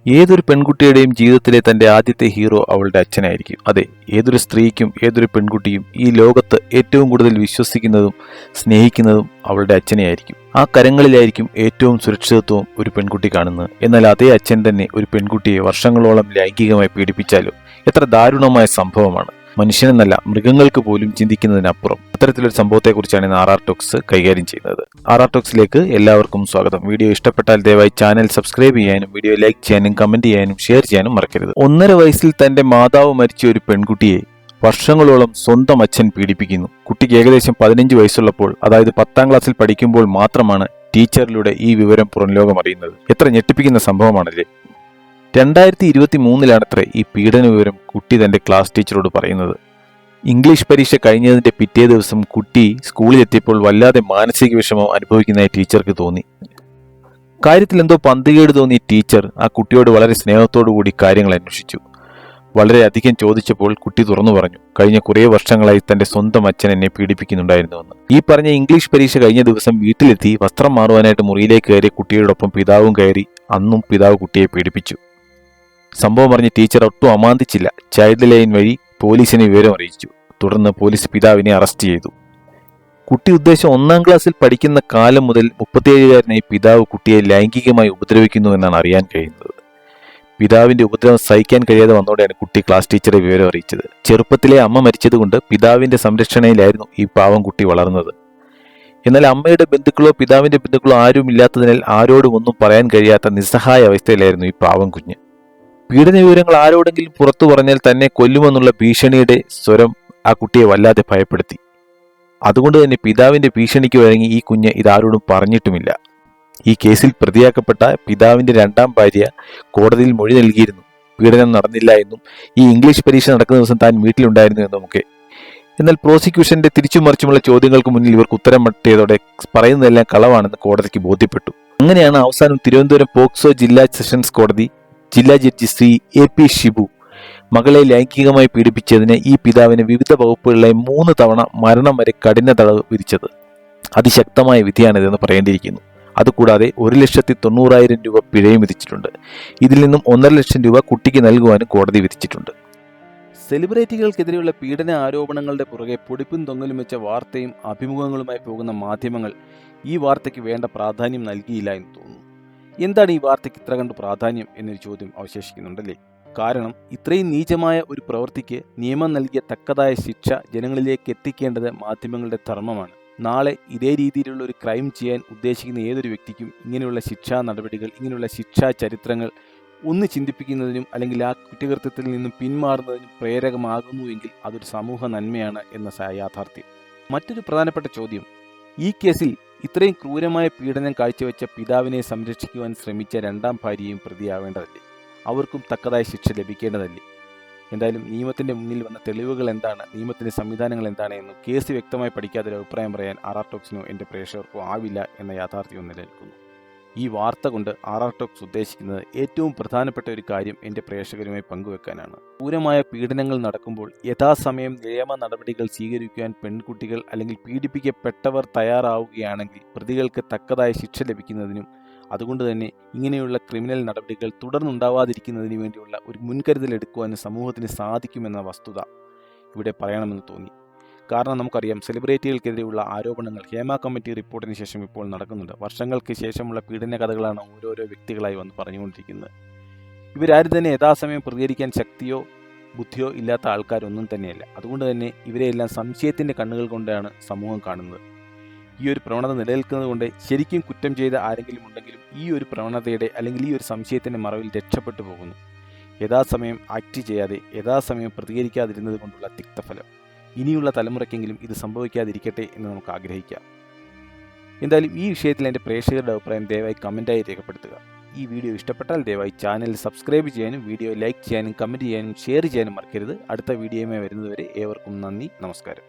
ഏതൊരു പെൺകുട്ടിയുടെയും ജീവിതത്തിലെ തന്റെ ആദ്യത്തെ ഹീറോ അവളുടെ അച്ഛനായിരിക്കും. അതെ, ഏതൊരു സ്ത്രീക്കും ഏതൊരു പെൺകുട്ടിയും ഈ ലോകത്ത് ഏറ്റവും കൂടുതൽ വിശ്വസിക്കുന്നതും സ്നേഹിക്കുന്നതും അവളുടെ അച്ഛനെയായിരിക്കും. ആ കരങ്ങളിലായിരിക്കും ഏറ്റവും സുരക്ഷിതത്വവും ഒരു പെൺകുട്ടി കാണുന്നത്. എന്നാൽ അതേ അച്ഛൻ തന്നെ ഒരു പെൺകുട്ടിയെ വർഷങ്ങളോളം ലൈംഗികമായി പീഡിപ്പിച്ചാലോ എത്ര ദാരുണമായ സംഭവമാണ്. മനുഷ്യനെന്നല്ല, മൃഗങ്ങൾക്ക് പോലും ചിന്തിക്കുന്നതിനപ്പുറം. അത്തരത്തിലൊരു സംഭവത്തെക്കുറിച്ചാണ് ഇന്ന് ആർ ടോക്സ് കൈകാര്യം ചെയ്യുന്നത്. ആർ ടോക്സിലേക്ക് എല്ലാവർക്കും സ്വാഗതം. വീഡിയോ ഇഷ്ടപ്പെട്ടാൽ ദയവായി ചാനൽ സബ്സ്ക്രൈബ് ചെയ്യാനും വീഡിയോ ലൈക്ക് ചെയ്യാനും കമന്റ് ചെയ്യാനും ഷെയർ ചെയ്യാനും മറക്കരുത്. 1.5 വയസ്സിൽ തന്റെ മാതാവ് മരിച്ച ഒരു പെൺകുട്ടിയെ വർഷങ്ങളോളം സ്വന്തം അച്ഛൻ പീഡിപ്പിക്കുന്നു. കുട്ടിക്ക് ഏകദേശം 15 വയസ്സുള്ളപ്പോൾ, അതായത് 10ാം ക്ലാസ്സിൽ പഠിക്കുമ്പോൾ മാത്രമാണ് ടീച്ചറിലൂടെ ഈ വിവരം പുറം ലോകം അറിയുന്നത്. എത്ര ഞെട്ടിപ്പിക്കുന്ന സംഭവമാണല്ലേ. 2023-ലാണത്രേ ഈ പീഡന വിവരം കുട്ടി തന്റെ ക്ലാസ് ടീച്ചറോട് പറയുന്നത്. ഇംഗ്ലീഷ് പരീക്ഷ കഴിഞ്ഞതിന്റെ പിറ്റേ ദിവസം കുട്ടി സ്കൂളിലെത്തിയപ്പോൾ വല്ലാതെ മാനസിക വിഷമം അനുഭവിക്കുന്നതായി ടീച്ചർക്ക് തോന്നി. കാര്യത്തിൽ എന്തോ പന്തികേട് തോന്നിയ ടീച്ചർ ആ കുട്ടിയോട് വളരെ സ്നേഹത്തോടു കൂടി കാര്യങ്ങൾ അന്വേഷിച്ചു. വളരെയധികം ചോദിച്ചപ്പോൾ കുട്ടി തുറന്നു പറഞ്ഞു, കഴിഞ്ഞ കുറേ വർഷങ്ങളായി തന്റെ സ്വന്തം അച്ഛൻ എന്നെ പീഡിപ്പിക്കുന്നുണ്ടായിരുന്നുവെന്ന്. ഈ പറഞ്ഞ ഇംഗ്ലീഷ് പരീക്ഷ കഴിഞ്ഞ ദിവസം വീട്ടിലെത്തി വസ്ത്രം മാറുവാനായിട്ട് മുറിയിലേക്ക് കയറിയ കുട്ടിയോടൊപ്പം പിതാവും കയറി. അന്നും പിതാവ് കുട്ടിയെ പീഡിപ്പിച്ചു. സംഭവം പറഞ്ഞ് ടീച്ചർ ഒട്ടും അമാന്തിച്ചില്ല. ചൈൽഡ് ലൈൻ വഴി പോലീസിനെ വിവരം അറിയിച്ചു. തുടർന്ന് പോലീസ് പിതാവിനെ അറസ്റ്റ് ചെയ്തു. കുട്ടി ഉദ്ദേശം 1ാം ക്ലാസ്സിൽ പഠിക്കുന്ന കാലം മുതൽ 37-കാരനായി പിതാവ് കുട്ടിയെ ലൈംഗികമായി ഉപദ്രവിക്കുന്നു എന്നാണ് അറിയാൻ കഴിയുന്നത്. പിതാവിന്റെ ഉപദ്രവം സഹിക്കാൻ കഴിയാതെ വന്നതോടെയാണ് കുട്ടി ക്ലാസ് ടീച്ചറെ വിവരം അറിയിച്ചത്. ചെറുപ്പത്തിലെ അമ്മ മരിച്ചതുകൊണ്ട് പിതാവിന്റെ സംരക്ഷണയിലായിരുന്നു ഈ പാവം കുട്ടി വളർന്നത്. എന്നാൽ അമ്മയുടെ ബന്ധുക്കളോ പിതാവിന്റെ ബന്ധുക്കളോ ആരുമില്ലാത്തതിനാൽ ആരോടും ഒന്നും പറയാൻ കഴിയാത്ത നിസ്സഹായ അവസ്ഥയിലായിരുന്നു ഈ പാവം കുഞ്ഞ്. പീഡന വിവരങ്ങൾ ആരോടെങ്കിലും പുറത്തു പറഞ്ഞാൽ തന്നെ കൊല്ലുമെന്നുള്ള ഭീഷണിയുടെ സ്വരം ആ കുട്ടിയെ വല്ലാതെ ഭയപ്പെടുത്തി. അതുകൊണ്ട് തന്നെ പിതാവിന്റെ ഭീഷണിക്ക് വഴങ്ങി ഈ കുഞ്ഞ് ഇതാരോടും പറഞ്ഞിട്ടുമില്ല. ഈ കേസിൽ പ്രതിയാക്കപ്പെട്ട പിതാവിന്റെ 2ാം ഭാര്യ കോടതിയിൽ മൊഴി നൽകിയിരുന്നു. പീഡനം നടന്നില്ല എന്നും ഈ ഇംഗ്ലീഷ് പരീക്ഷ നടക്കുന്ന ദിവസം താൻ വീട്ടിലുണ്ടായിരുന്നു എന്നുമൊക്കെ. എന്നാൽ പ്രോസിക്യൂഷന്റെ തിരിച്ചുമറിച്ചുമുള്ള ചോദ്യങ്ങൾക്ക് മുന്നിൽ ഇവർക്ക് ഉത്തരം മട്ടിയതോടെ പറയുന്നതെല്ലാം കളവാണെന്ന് കോടതിക്ക് ബോധ്യപ്പെട്ടു. അങ്ങനെയാണ് അവസാനം തിരുവനന്തപുരം പോക്സോ ജില്ലാ സെഷൻസ് കോടതി ജില്ലാ ജഡ്ജി ശ്രീ AP ഷിബു മകളെ ലൈംഗികമായി പീഡിപ്പിച്ചതിന് ഈ പിതാവിന് വിവിധ വകുപ്പുകളിലെ 3 തവണ മരണം വരെ കഠിന തടവ് വിധിച്ചത്. അതിശക്തമായ വിധിയാണിതെന്ന് പറയേണ്ടിയിരിക്കുന്നു. അതുകൂടാതെ 1,90,000 രൂപ പിഴയും വിധിച്ചിട്ടുണ്ട്. ഇതിൽ നിന്നും 1.5 ലക്ഷം രൂപ കുട്ടിക്ക് നൽകുവാനും കോടതി വിധിച്ചിട്ടുണ്ട്. സെലിബ്രിറ്റികൾക്കെതിരെയുള്ള പീഡന ആരോപണങ്ങളുടെ പുറകെ പൊടിപ്പും തൊങ്ങലും വെച്ച വാർത്തയും അഭിമുഖങ്ങളുമായി പോകുന്ന മാധ്യമങ്ങൾ ഈ വാർത്തയ്ക്ക് വേണ്ട പ്രാധാന്യം നൽകിയില്ല എന്ന് തോന്നുന്നു. എന്താണ് ഈ വാർത്തയ്ക്ക് ഇത്ര കണ്ട് പ്രാധാന്യം എന്നൊരു ചോദ്യം അവശേഷിക്കുന്നുണ്ടല്ലേ. കാരണം ഇത്രയും നീചമായ ഒരു പ്രവൃത്തിക്ക് നിയമം നൽകിയ തക്കതായ ശിക്ഷ ജനങ്ങളിലേക്ക് എത്തിക്കേണ്ടത് മാധ്യമങ്ങളുടെ ധർമ്മമാണ്. നാളെ ഇതേ രീതിയിലുള്ള ഒരു ക്രൈം ചെയ്യാൻ ഉദ്ദേശിക്കുന്ന ഏതൊരു വ്യക്തിക്കും ഇങ്ങനെയുള്ള ശിക്ഷാ നടപടികൾ, ഇങ്ങനെയുള്ള ശിക്ഷാ ചരിത്രങ്ങൾ ഒന്ന് ചിന്തിപ്പിക്കുന്നതിനും അല്ലെങ്കിൽ ആ കുറ്റകൃത്യത്തിൽ നിന്നും പിന്മാറുന്നതിനും പ്രേരകമാകുന്നുവെങ്കിൽ അതൊരു സമൂഹ നന്മയാണ് എന്ന യാഥാർത്ഥ്യം. മറ്റൊരു പ്രധാനപ്പെട്ട ചോദ്യം, ഈ കേസിൽ ഇത്രയും ക്രൂരമായ പീഡനം കാഴ്ചവെച്ച പിതാവിനെ സംരക്ഷിക്കുവാൻ ശ്രമിച്ച 2ാം ഭാര്യയും പ്രതിയാവേണ്ടതല്ലേ? അവർക്കും തക്കതായ ശിക്ഷ ലഭിക്കേണ്ടതല്ലേ? എന്തായാലും നിയമത്തിന്റെ മുന്നിൽ വന്ന തെളിവുകൾ എന്താണ്, നിയമത്തിന്റെ സംവിധാനങ്ങൾ എന്താണ് എന്നും കേസ് വ്യക്തമായി പഠിക്കാതെ ഒരു അഭിപ്രായം പറയാൻ ആർ ടോക്സിനോ എൻ്റെ പ്രേക്ഷകർക്കോ ആവില്ല എന്ന യാഥാർത്ഥ്യം നിലനിൽക്കുന്നു. ഈ വാർത്ത കൊണ്ട് ആർ ടോക്സ് ഉദ്ദേശിക്കുന്നത് ഏറ്റവും പ്രധാനപ്പെട്ട ഒരു കാര്യം എൻ്റെ പ്രേക്ഷകരുമായി പങ്കുവെക്കാനാണ്. ക്രൂരമായ പീഡനങ്ങൾ നടക്കുമ്പോൾ യഥാസമയം നിയമ നടപടികൾ സ്വീകരിക്കുവാൻ പെൺകുട്ടികൾ അല്ലെങ്കിൽ പീഡിപ്പിക്കപ്പെട്ടവർ തയ്യാറാവുകയാണെങ്കിൽ പ്രതികൾക്ക് തക്കതായ ശിക്ഷ ലഭിക്കുന്നതിനും അതുകൊണ്ട് തന്നെ ഇങ്ങനെയുള്ള ക്രിമിനൽ നടപടികൾ തുടർന്നുണ്ടാവാതിരിക്കുന്നതിന് വേണ്ടിയുള്ള ഒരു മുൻകരുതൽ എടുക്കുവാനും സമൂഹത്തിന് സാധിക്കുമെന്ന വസ്തുത ഇവിടെ പറയണമെന്ന് തോന്നി. കാരണം നമുക്കറിയാം, സെലിബ്രിറ്റികൾക്കെതിരെയുള്ള ആരോപണങ്ങൾ ഹേമ കമ്മിറ്റി റിപ്പോർട്ടിന് ശേഷം ഇപ്പോൾ നടക്കുന്നുണ്ട്. വർഷങ്ങൾക്ക് ശേഷമുള്ള പീഡന കഥകളാണ് ഓരോരോ വ്യക്തികളായി വന്ന് പറഞ്ഞുകൊണ്ടിരിക്കുന്നത്. ഇവരാരും തന്നെ യഥാസമയം പ്രതികരിക്കാൻ ശക്തിയോ ബുദ്ധിയോ ഇല്ലാത്ത ആൾക്കാരൊന്നും തന്നെയല്ല. അതുകൊണ്ട് തന്നെ ഇവരെയെല്ലാം സംശയത്തിൻ്റെ കണ്ണുകൾ കൊണ്ടാണ് സമൂഹം കാണുന്നത്. ഈ ഒരു പ്രവണത നിലനിൽക്കുന്നത് കൊണ്ട് ശരിക്കും കുറ്റം ചെയ്ത ആരെങ്കിലും ഉണ്ടെങ്കിലും ഈ ഒരു പ്രവണതയുടെ അല്ലെങ്കിൽ ഈ ഒരു സംശയത്തിൻ്റെ മറവിൽ രക്ഷപ്പെട്ടു പോകുന്നു. യഥാസമയം ആക്ട് ചെയ്യാതെ യഥാസമയം പ്രതികരിക്കാതിരുന്നത് കൊണ്ടുള്ള തിക്തഫലം. ഇനിയുള്ള തലമുറയ്ക്കെങ്കിലും ഇത് സംഭവിക്കാതിരിക്കട്ടെ എന്ന് നമുക്ക് ആഗ്രഹിക്കാം. എന്തായാലും ഈ വിഷയത്തിൽ എൻ്റെ പ്രേക്ഷകരുടെ അഭിപ്രായം ദയവായി കമൻറ്റായി രേഖപ്പെടുത്തുക. ഈ വീഡിയോ ഇഷ്ടപ്പെട്ടാൽ ദയവായി ചാനൽ സബ്സ്ക്രൈബ് ചെയ്യാനും വീഡിയോ ലൈക്ക് ചെയ്യാനും കമൻറ്റ് ചെയ്യാനും ഷെയർ ചെയ്യാനും മറക്കരുത്. അടുത്ത വീഡിയോയുമായി വരുന്നതുവരെ ഏവർക്കും നന്ദി, നമസ്കാരം.